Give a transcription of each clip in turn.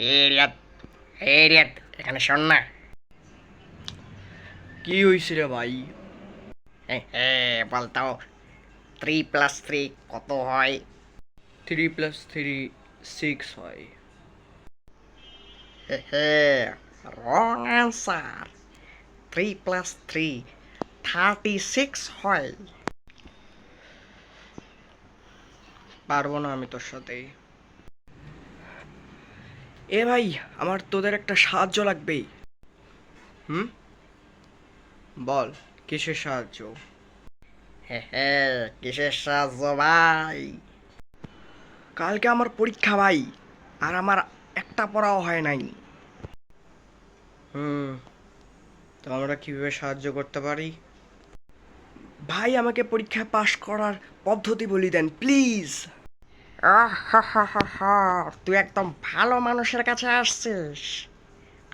এরিয়াত এরিয়াত এখানে শোন না। কি হয়েছে রে ভাই? বলতো 3 + 3 কত হয়? 3 + 3 6 হয়। Wrong answer. 3 + 3 36 হয়। পারবো না আমি তোর সাথে। এ ভাই, আমার তোদের একটা সাহায্য লাগবে। হুম, বল কিসের সাহায্য? কিসের সাহায্য ভাই? কালকে আমার পরীক্ষা ভাই, আর আমার একটা পড়াও হয় নাই। হুম, তো আমরা কিভাবে সাহায্য করতে পারি? ভাই, আমাকে পরীক্ষা পাশ করার পদ্ধতি বলি দেন প্লিজ। তুই একদম ভালো মানুষের কাছে আসছিস।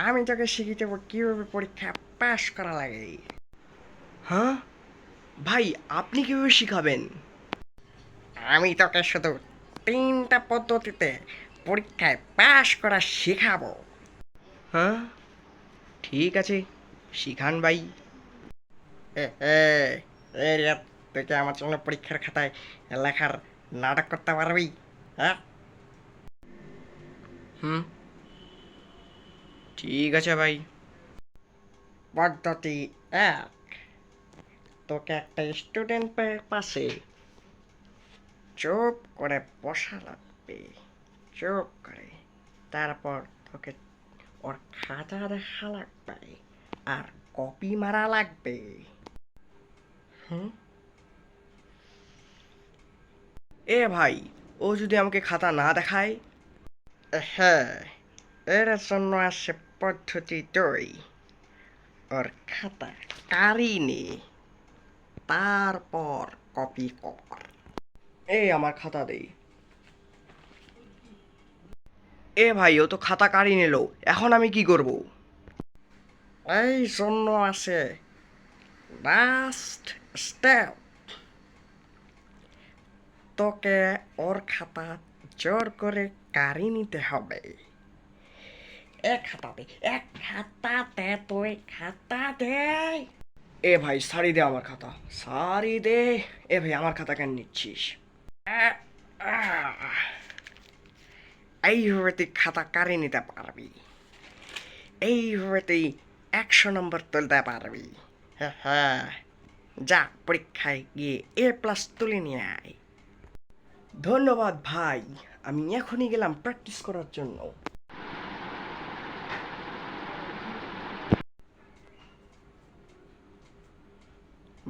আমি তোকে শিখিয়ে দেবো কিভাবে পরীক্ষা পাশ করা লাগে। হ্যাঁ ভাই, আপনি কিভাবে শিখাবেন? আমি তোকে শুধু 3টা পদ্ধতিতে পরীক্ষায় পাশ করা শেখাবো। হ্যাঁ, ঠিক আছে, শিখান ভাই। এ এই রে, তুই কি আমার জন্য পরীক্ষার খাতায় লেখার নাটক করতে পারবি? হ্যাঁ, হুম, ঠিক আছে ভাই। পদ্ধতি 1, তোকে একটা স্টুডেন্টের পাশে চুপ করে বসা লাগবে, চুপ করে। তারপর তোকে ওর খাতা দেখা লাগবে আর কপি মারা লাগবে। হুম, এ ভাই, ও যদি আমাকে খাতা না দেখায়? হ্যাঁ, এর জন্য আছে পদ্ধতি 2। ওর খাতা কারি নে, তারপর কপি কর। আমার খাতা দেই। ভাই, ও তো খাতা কাড়ি নিল, এখন আমি কি করব? এই জন্য আছে লাস্ট স্টেপ। তোকে ওর খাতা জোর করে কারি নিতে হবে। এক খাতাতে, এক খাতাতে তুই খাতা দে। ভাই, সারি দে আমার খাতা, সারি দে। ভাই, আমার খাতা কেন নিচ্ছিস? আহ, আহ। এইভাবে তুই খাতা কারি নিতে পারবি। এইভাবে তুই 100 নম্বর তুলতে পারবি। হ্যাঁ, যা পরীক্ষায় গিয়ে A+ তুলে নিয়ে আয়। ধন্যবাদ ভাই, আমি এখনই গেলাম প্র্যাকটিস করার জন্য।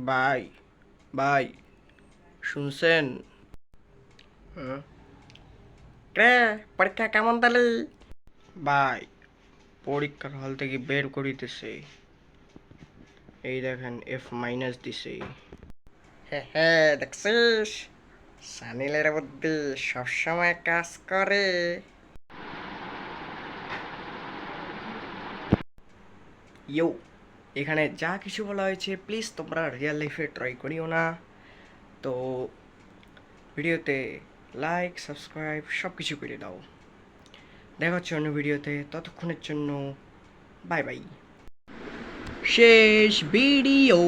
ভাই, ভাই, শুনছেন? হুম, রে, পরীক্ষা কেমন দিলি? ভাই, পরীক্ষার হল থেকে বের করিতেছে, এই দেখেন F- দিছে। দেখছিস, সানিলের বুদ্ধি সবসময় কাজ করে। ইয়ো, এখানে যা কিছু বলা হয়েছে প্লিজ তোমরা রিয়েল লাইফে ট্রাই করিও না। তো ভিডিওতে লাইক সাবস্ক্রাইব সব কিছু করে দাও। দেখা হচ্ছে অন্য ভিডিওতে, ততক্ষণের জন্য বাই বাই। শেষ ভিডিও।